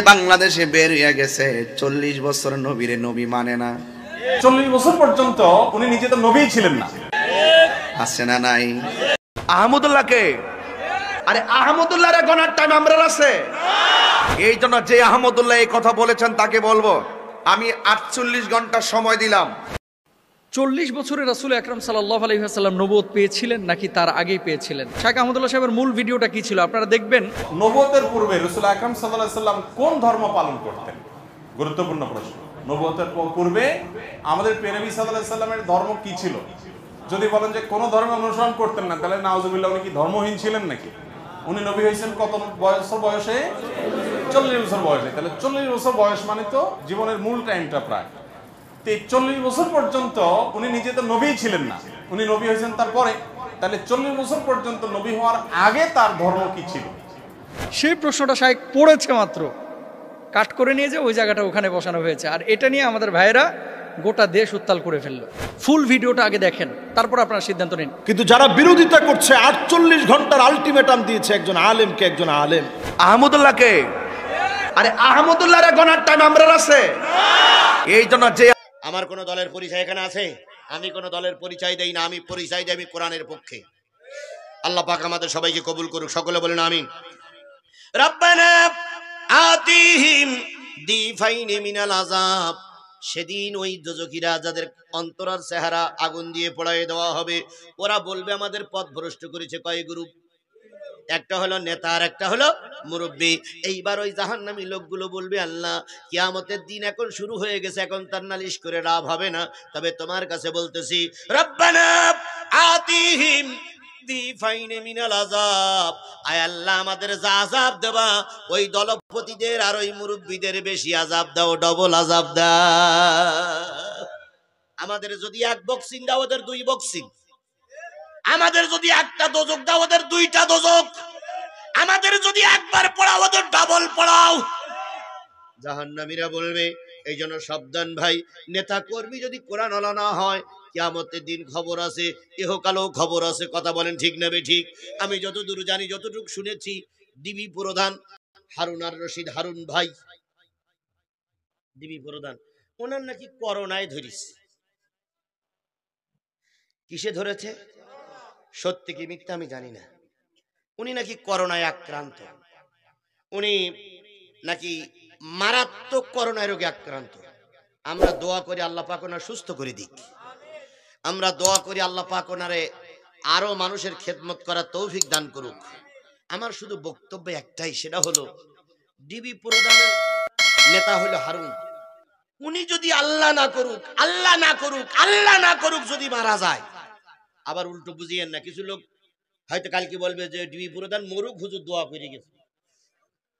বাংলাদেশে বের হয়ে গেছে 40 বছর নবীরে নবী মানে না। 40 বছর পর্যন্ত উনি নিজে তো নবী ছিলেন না। আছে না নাই? আহমদুল্লাহকে, আরে আহমদুল্লাহর গনার টাইম আমরা আছে। এই জন্য যে আহমদুল্লাহ এই কথা বলেছেন তাকে বলবো আমি 48 ঘন্টা সময় দিলাম। 40 বছরে রাসূল আকরাম সাল্লাল্লাহু আলাইহি ওয়াসাল্লাম নবুয়ত পেয়েছিলেন নাকি তার আগেই পেয়েছিলেন? শাইখ আহমদুল্লাহ সাহেবের মূল ভিডিওটা কি ছিল আপনারা দেখবেন। নবুয়তের পূর্বে রাসূল আকরাম সাল্লাল্লাহু আলাইহি ওয়াসাল্লাম কোন ধর্ম পালন করতেন? গুরুত্বপূর্ণ প্রশ্ন। নবুয়তের পূর্বে আমাদের প্রিয় নবী সাল্লাল্লাহু আলাইহি ওয়াসাল্লামের ধর্ম কি ছিল? যদি বলেন যে কোন ধর্ম অনুসরণ করতেন না, তাহলে নাউজুবিল্লাহ উনি কি ধর্মহীন ছিলেন নাকি? উনি নবী হয়েছেন কত বয়সে? 40 বছর বয়সে। তাহলে 40 বছর বয়স মানে তো জীবনের মূল টাইমটা প্রায়। 40 বছর পর্যন্ত উনি নিজে তো নবী ছিলেন না, উনি নবী হয়েছেন তারপরে। তাহলে 40 বছর পর্যন্ত নবী হওয়ার আগে তার ধর্ম কি ছিল? সেই প্রশ্নটা শাইখ পড়েছে মাত্র, কাট করে নিয়ে যে ওই জায়গাটা ওখানে বসানো হয়েছে। আর এটা নিয়ে আমাদের ভাইয়েরা গোটা দেশ উত্তাল করে ফেললো। ফুল ভিডিওটা আগে দেখেন, তারপর আপনারা সিদ্ধান্ত নিন। কিন্তু যারা বিরোধিতা করছে 48 ঘন্টার আলটিমেটাম দিয়েছে একজন আলেমকে, একজন আলেম আহমদুল্লাহকে, আরে আহমদুল্লাহর গনার টাইম আমরা আছে। এই জন্য যে আমার কোন দলের পরিচয় এখানে আছে? আমি কোন দলের পরিচয় দেই না, আমি পরিচয় দেই আমি কোরআনের পক্ষে। আল্লাহ পাক আমাদের সবাইকে কবুল করুক, সকলে বলেন আমিন। রব্বানা আতিহিম দিফাইনি মিনাল আযাব। সেদিন ওই দোজখীরা যাদের অন্তরার চেহারা আগুন দিয়ে পোড়ায় দেওয়া হবে, ওরা বলবে আমাদের পথ ভ্রষ্ট করেছে কয় গ্রুপ, একটা হলো নেতা আর একটা হলো মুরব্বী। এইবার ওই জাহান্নামী লোকগুলো বলবে আল্লাহ কিয়ামতের দিন এখন শুরু হয়ে গেছে, এখন তার নালিশ করে লাভ হবে না, তবে তোমার কাছে বলতেছি রব্বানা আতিহিম দিফাইনি মিনাল আযাব। আয় আল্লাহ আমাদের যা আযাব দেবা ওই দলপতিদের আর ওই মুরব্বীদের বেশি আযাব দাও, ডবল আযাব দাও। আমাদের যদি এক বক্সিং দাও ওদের 2 বক্সিং, আমাদের যদি একটা দোজক দাও ওদের 2টা দোজক, আমাদের যদি একবার পড়াও ওদের ডাবল পড়াও। জাহান্নামীরা বলবে এই জন্য সাবধান ভাই, নেতা কর্মী যদি কোরআন ওয়ালা না হয় কিয়ামতের দিন খবর আছে, ইহকালেও খবর আছে। কথা বলেন ঠিক না ঠিক? আমি যতদূর জানি, যতটুকু শুনেছি, ডিবি প্রধান হারুন আর রশিদ, হারুন ভাই ডিবি প্রধান, ওনার নাকি করোনায় ধরেছে। কিসে ধরেছে? সত্যি কি মিথ্যা আমি জানি না। উনি নাকি করোনায় আক্রান্ত, উনি নাকি মারাত্মক করোনায় রোগে আক্রান্ত। আমরা দোয়া করি আল্লাহ পাক ওনার সুস্থ করে দিক। আমরা দোয়া করি আল্লাহ পাক ওনারে আরো মানুষের খেদমত করার তৌফিক দান করুক। আমার শুধু বক্তব্য একটাই, সেটা হলো ডিবি প্রধানের নেতা হলো হারুন। উনি যদি আল্লাহ না করুক, আল্লাহ না করুক, আল্লাহ না করুক যদি মারা যায়, আবার উল্টো বুঝিয়েন না, কিছু লোক হয়তো কালকে বলবে যে ডিবি প্রধান মরুক, হুজুর দোয়া করে গেছে।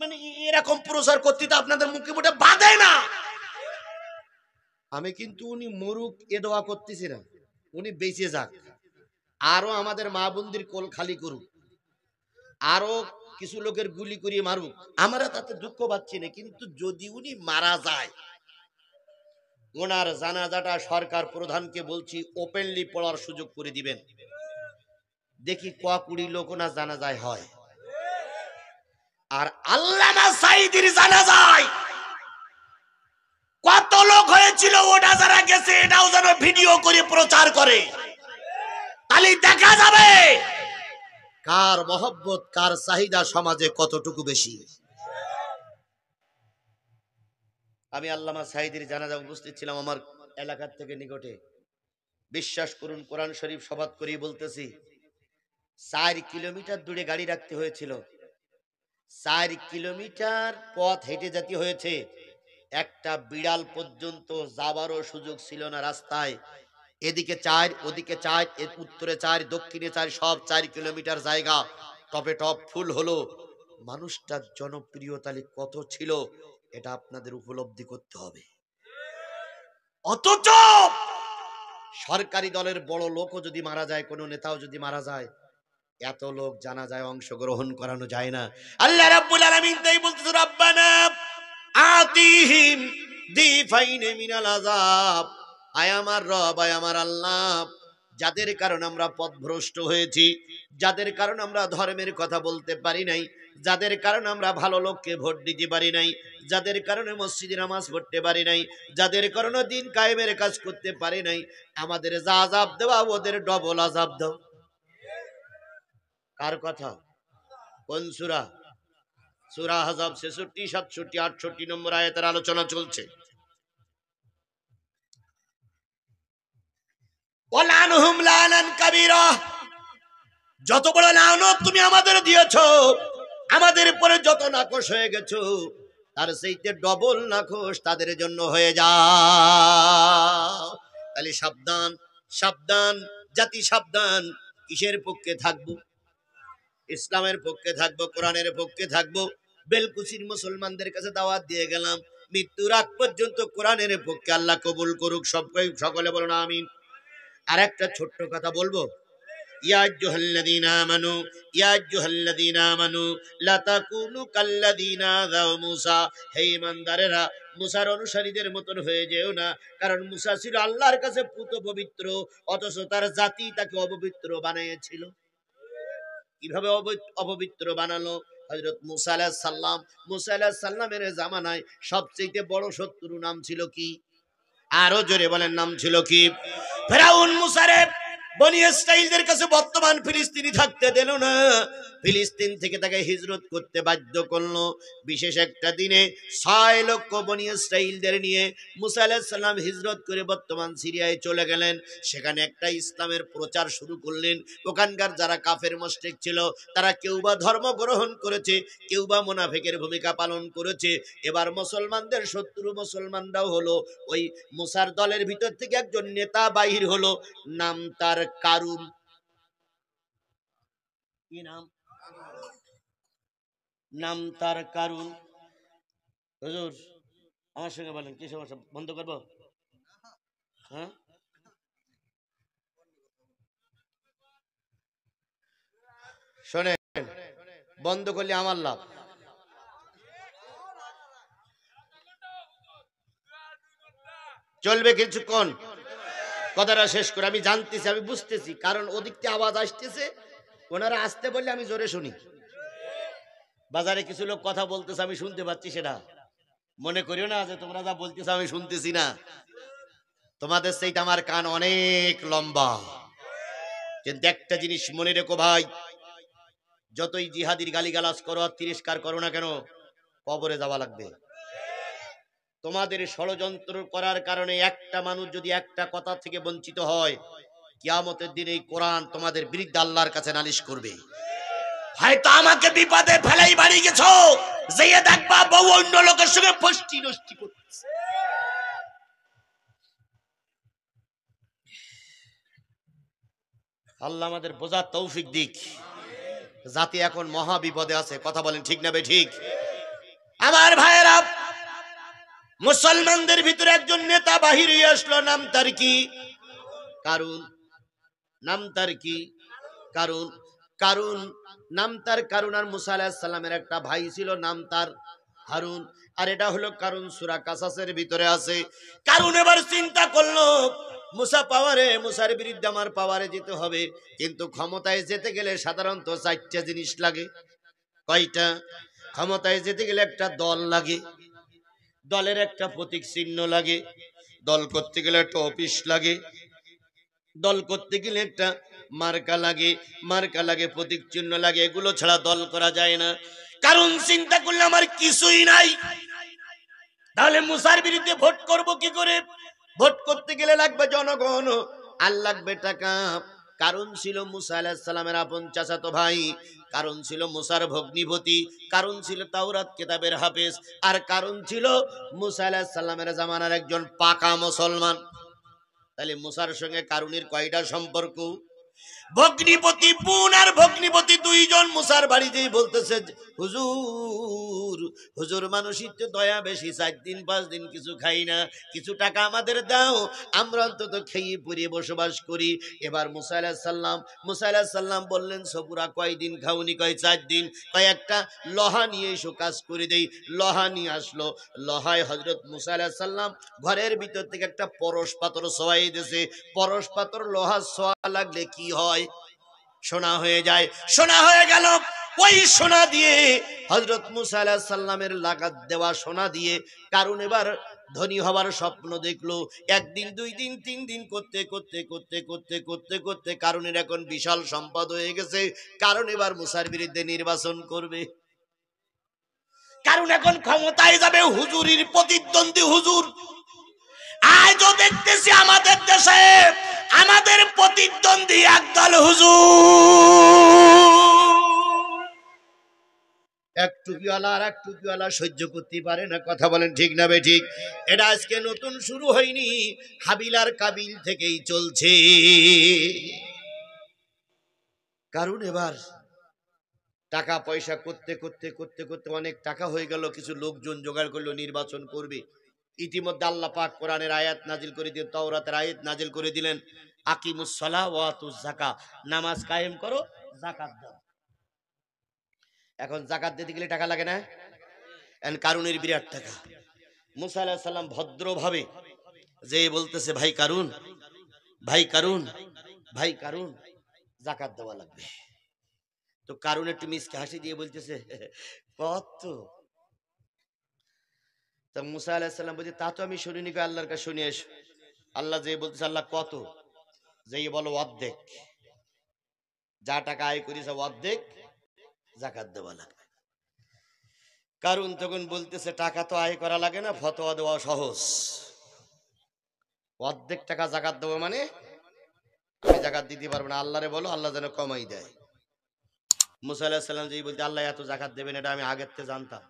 মানে এরকম প্রচার করতে তো আপনাদের মুখে মুখে বাধে না। আমি কিন্তু উনি মরুক এ দোয়া করতেছি না, উনি বেঁচে যাক, আরো আমাদের মা বোনদের কোল খালি করুক, আরো কিছু লোকের গুলি করিয়ে মারুক, আমরা তাতে দুঃখ পাচ্ছি না। কিন্তু যদি উনি মারা যায়, ওনার জানাজাটা সরকার প্রধানকে বলছি ওপেনলি পড়ার সুযোগ করে দিবেন। দেখি কুড়ি লোক ওনার জানাজায় হয়। আর আল্লামা সাঈদীর জানাজায় কত লোক হয়েছিল, ওটা যারা গেছে এটাও যেন ভিডিও করে প্রচার করে, তাহলে দেখা যাবে কার মহব্বত, কার চাহিদা সমাজে কতটুকু বেশি। আমি আল্লামা সাঈদীর জানাজা উপস্থিত ছিলাম আমার এলাকার থেকে নিকটে। বিশ্বাস করুন, কোরআন শরীফ শপথ করেই বলতেছি, 4 কিলোমিটার দূরে গাড়ি রাখতে হয়েছিল, 4 কিলোমিটার পথ হেঁটে যেতে হয়েছে। একটা বিড়াল পর্যন্ত যাবারও সুযোগ ছিল না রাস্তায়। এদিকে 4, ওদিকে 4, উত্তরে 4, দক্ষিণে 4, সব 4 কিলোমিটার জায়গা টপে টপ ফুল হলো। মানুষটার জনপ্রিয়তা কত ছিল এটা আপনাদের উপলব্ধি করতে হবে। অথচ সরকারি দলের বড় লোকও যদি মারা যায়, কোন নেতাও যদি মারা যায়, এত লোক জানাজায় অংশগ্রহণ করানো যায় না। আল্লাহ রাব্বুল আলামিন তাই বলতেছে রব্বানা আতিহিম দিফাইনি মিনাল আযাব। আয় আমার রব, আয় আমার আল্লাহ, যাদের কারণে আমরা পথভ্রষ্ট হয়েছি, যাদের কারণে আমরা ধর্মের কথা বলতে পারি নাই, যাদের কারণে আমরা ভালো লোককে ভোট দিতে পারি নাই, যাদের কারণে মসজিদে নামাজ পড়তে পারি নাই, যাদের কারণে দিন কায়েমের কাজ করতে পারি নাই, আমাদের যা আযাব দেওয়া ওদের ডবল আযাব দাও। কার কথা? কোন সূরা? সূরা আহজাব 66, 67, 68 নম্বর আয়াতের আলোচনা চলছে। ওয়ালানহুম লানান কাবীরা, যত বড় লানত তুমি আমাদের দিয়েছো, আমাদের উপরে যত নাকশ হয়ে গেছো, তার চাইতে ডবল নাকশ তাদের জন্য হয়ে যাও। তাহলে সাবধান, সাবধান জাতি, সাবধান। কিসের পক্ষে থাকবো? ইসলামের পক্ষে থাকবো, কোরআনের পক্ষে থাকবো। বেলকুচির মুসলমানদের কাছে দাওয়াত দিয়ে গেলাম, মৃত্যুর আগ পর্যন্ত কোরআনের পক্ষে। আল্লাহ কবুল করুক সকলে বলুন আমিন। আর একটা ছোট্ট কথা বলবো, ইয়া আইয়ুহাল্লাযীনা আমানু, ইয়া আইয়ুহাল্লাযীনা আমানু লা তাকুনু কাল্লাযীনা যাও মূসা। হে ঈমানদারেরা, মুসার অনুসারীদের মতন হয়ে যেও না, কারণ মুসা ছিল আল্লাহর কাছে পুত পবিত্র, অথচ তার জাতি তাকে অপবিত্র বানিয়েছিল। কিভাবে অপবিত্র বানালো? হযরত মুসা আলাইহিস সালাম, মুসা আলাইহিস সালামের জামানায় সবচেয়ে বড় শত্রু নাম ছিল কি? আরো জোরে বলেন, নাম ছিল কি? ফেরাউন মুসারে বনি ইসরাঈলদের কাছে বর্তমান ফিলিস্তিনি থাকতে দিল না, ফিলিস্তিন থেকে তাকে হিজরত করতে বাধ্য করলো। বিশেষ একটা দিনে 6 লক্ষ বনি ইসরাঈলদের নিয়ে মুসা আলাইহিস সালাম হিজরত করে বর্তমান সিরিয়ায় চলে গেলেন। সেখানে একটা ইসলামের প্রচার শুরু করলেন। ওখানকার যারা কাফের মুশরিক ছিল, তারা কেউ বা ধর্ম গ্রহণ করেছে, কেউ বা মুনাফিকের ভূমিকা পালন করেছে। এবার মুসলমানদের শত্রু মুসলমানরাও হলো। ওই মুসার দলের ভিতর থেকে একজন নেতা বাহির হলো, নাম তার কারুন। কি নাম? নাম তার কারুন। হুজুর আমার সঙ্গে বলেন, কি সমস্যা? বন্ধ করবো? হ্যাঁ, শোনেন, বন্ধ করলে আমার লাভ। চলবে কিছুক্ষণ, কথাটা শেষ করে। আমি জানতেছি, আমি বুঝতেছি, কারণ ওদিক থেকে আওয়াজ আসতেছে, ওনারা আসতে বললে আমি জোরে শুনি। বাজারে কিছু লোক কথা বলতেছে, আমি শুনতে পাচ্ছি। সেটা মনে করিও না যে তোমরা যা বলতেছো আমি শুনতেছি না। তোমাদের সেইটা আমার কান অনেক লম্বা। কিন্তু একটা জিনিস মনে রেখো ভাই, যতই জিহাদির গালিগালাজ করো আর তিরস্কার করো না কেন, কবরে যাওয়া লাগবে। তোমাদের ষড়যন্ত্র করার কারণে একটা মানুষ যদি একটা কথা থেকে বঞ্চিত হয়, কিয়ামতের দিন এই কোরআন তোমাদের বিরুদ্ধে আল্লাহর কাছে নালিশ করবে। হয়তো আমাকে বিপদে ফেলাই বাড়ি গেছো, যেয়ে দেখবা বউ অন্য লোকের সঙ্গে ফষ্টি নষ্টি করতেছে। আল্লাহ আমাদের বোঝার তৌফিক দিক। জাতি এখন মহা বিপদে আছে, কথা বলেন ঠিক না বে ঠিক? আমার ভাইয়েরা, মুসলমানদের ভিতরে একজন নেতা বাহির হয়ে আসলো, নাম তার কি? কারুন। নাম তার কি? কারুন। কারুন নাম তার কারুন। আর মুসা আলাইহিস সালামের একটা ভাই ছিল, নাম তার হারুন। আর এটা হলো কারুন, সূরা কাসাসের ভিতরে আছে। কারুন এবার চিন্তা করলো, মুসা পাওয়ারে, মুসার বিরুদ্ধে আমার পাওয়ারে যেতে হবে, কিন্তু ক্ষমতায় যেতে গেলে সাধারণত 4টা জিনিস লাগে। কয়টা? ক্ষমতায় যেতে গেলে একটা দল লাগে, দলের একটা প্রতীক চিহ্ন লাগে, দল করতে গেলে একটা অফিস লাগে, দল করতে গেলে একটা মার্কা লাগে, মার্কা লাগে, প্রতীক চিহ্ন লাগে। এগুলো ছাড়া দল করা যায় না। কারণ চিন্তা করলে আমার কিছুই নাই, তাহলে মুসার বিরুদ্ধে ভোট করব কি করে? ভোট করতে গেলে লাগবে জনগণ, আর লাগবে টাকা। কারণ ছিল মুসা আলাইহিস সালামের আপন চাচাতো ভাই, কারণ ছিল মুসার ভগ্নিপতি, কারণ ছিল তাওরাত কিতাবের হাফেজ, আর কারণ ছিল মুসা আলাইহিস সালামের জামানার একজন পাকা মুসলমান। তাহলে মুসার সঙ্গে কারুনের কয়টা সম্পর্ক? ভগ্নিপতি বোন আর ভগ্নিপতি দুইজন মুসার বাড়িতেই বলতেছে, হুজুর, হুজুর মানুষই তো দয়া বেশি, 4 দিন 5 দিন কিছু খাই না, কিছু টাকা আমাদের দাও, আমরা অন্তত খেয়ে পরে বসবাস করি। এবার মুসা আলাইহিস সালাম বললেন, সপুরা কয়দিন খাওনি? কয় 4 দিন। কয় একটা লোহা নিয়ে এসো, কাজ করে দেই। লোহা নিয়ে আসলো। লোহায় হযরত মুসা আলাইহিস সালাম ঘরের ভিতর থেকে একটা পরশ পাথর ছোঁয়াই দিয়েছে। পরশ পাথর লোহা ছোঁয়া লাগলে কি হয়? সোনা হয়ে যায়। সোনা হয়ে গেল। ওই সোনা দিয়ে হযরত মুসা আলাইহিস সালামের লাগাত দেওয়া সোনা দিয়ে কারণ এবার ধনী হবার স্বপ্ন দেখলো। একদিন, 2 দিন, 3 দিন করতে করতে করতে করতে করতে করতে কারণের এখন বিশাল সম্পদ হয়ে গেছে। কারণ এবার মুসার বিরুদ্ধে নির্বাচন করবে। কারণ এখন ক্ষমতায় যাবে, হুজুরির প্রতিদ্বন্দ্বী হুজুর। আজও দেখতেছি আমাদের দেশে আমাদের প্রতিদ্বন্দ্বী একদল হুজুর, এক টুপিওয়ালা আর এক টুপিওয়ালা সহ্য করতে পারে না। কথা বলেন ঠিক না বেঠিক? এটা আজকে নতুন শুরু হয়নি, হাবিল আর কাবিল থেকেই চলছে। কারণ এবার টাকা পয়সা করতে করতে করতে করতে অনেক টাকা হয়ে গেল, কিছু লোকজন জোগাড় করলো, নির্বাচন করবে। ইতিমধ্যে আল্লাহ পাক কোরআনের আয়াত নাজিল করে দিলেন, তাওরাতের আয়াত নাজিল করে দিলেন, আকিমুস সালাহ ওয়া আতুজ যাকাত, নামাজ কায়েম করো, যাকাত দাও। এখন যাকাত দিতে গেলে টাকা লাগে না? কারুনের বিরাট টাকা। মুসা আলাইহিস সালাম ভদ্রভাবে যে বলতেছে, ভাই কারুন, ভাই কারুন, ভাই কারুন, যাকাত দেওয়া লাগবে। তো কারুন একটু মিসকে হাসি দিয়ে বলতেছে, কত? তা মুসা আলাইহিস সালাম বলছে, তা তো আমি শুনিনি, আল্লাহর কাছে শুনে এসো। আল্লাহ যে বলতেছে, আল্লাহ কত? যেই বলো অর্ধেক, যা টাকা আয় করেছে অর্ধেক যাকাত দেওয়া লাগবে। কারণ তখন বলতেছে, টাকা তো আয় করা লাগে না, ফতোয়া দেওয়া সহজ। অর্ধেক টাকা যাকাত দেবো মানে আমি যাকাত দিতে পারবো না, আল্লাহরে বলো, আল্লাহ যেন কমাই দেয়। মুসা আলাইহিস সালাম যেই বলতে, আল্লাহ এত যাকাত দেবেন এটা আমি আগের থেকে জানতাম,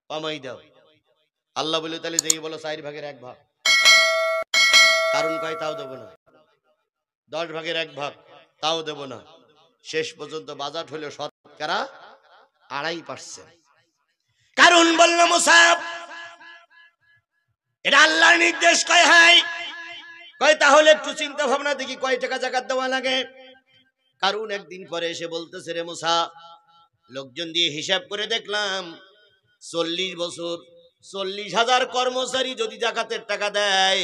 কমাই দাও। আল্লাহ বলে, তাহলে যেই বলো 4 ভাগের 1 ভাগ। কারণ কয়, তাও দেবো না। 10 ভাগের 1 ভাগ, তাও দেবো না। শেষ পর্যন্ত বাজার হলো শতকরা 2.5%। কারণ বলল, মুসা এটা আল্লাহর নির্দেশ। কয় হাই, কয় তাহলে একটু চিন্তা ভাবনা দেখি কয় টাকা যাকাত দেওয়া লাগে। কারণ একদিন পরে এসে বলতেছে, রে মুসা, লোকজন দিয়ে হিসাব করে দেখলাম 40 বছর 40,000 কর্মচারী যদি যাকাতের টাকা দেয়,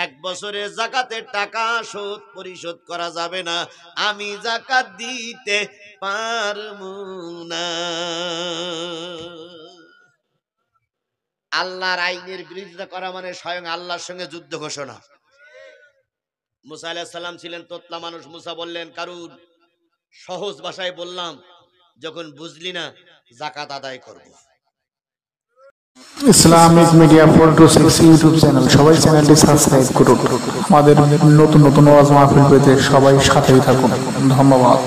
1 বছরে যাকাতের টাকা পরিশোধ করা যাবে না, আমি যাকাত দিতে পারবো না। আল্লাহর আইনের বিরোধিতা করা মানে স্বয়ং আল্লাহর সঙ্গে যুদ্ধ ঘোষণা। মুসা আলাইহিস সালাম ছিলেন তোতলা মানুষ। মুসা বললেন, কারণ সহজ ভাষায় বললাম, যখন বুঝলি না যাকাত আদায় করব। ইসলামিক মিডিয়া 426 ইউটিউব চ্যানেল, সবাই চ্যানেলটি সাবস্ক্রাইব করুন। আমাদের নতুন নতুন ওয়াজ মাহফিল পেতে সবাই সাথেই থাকুন। ধন্যবাদ।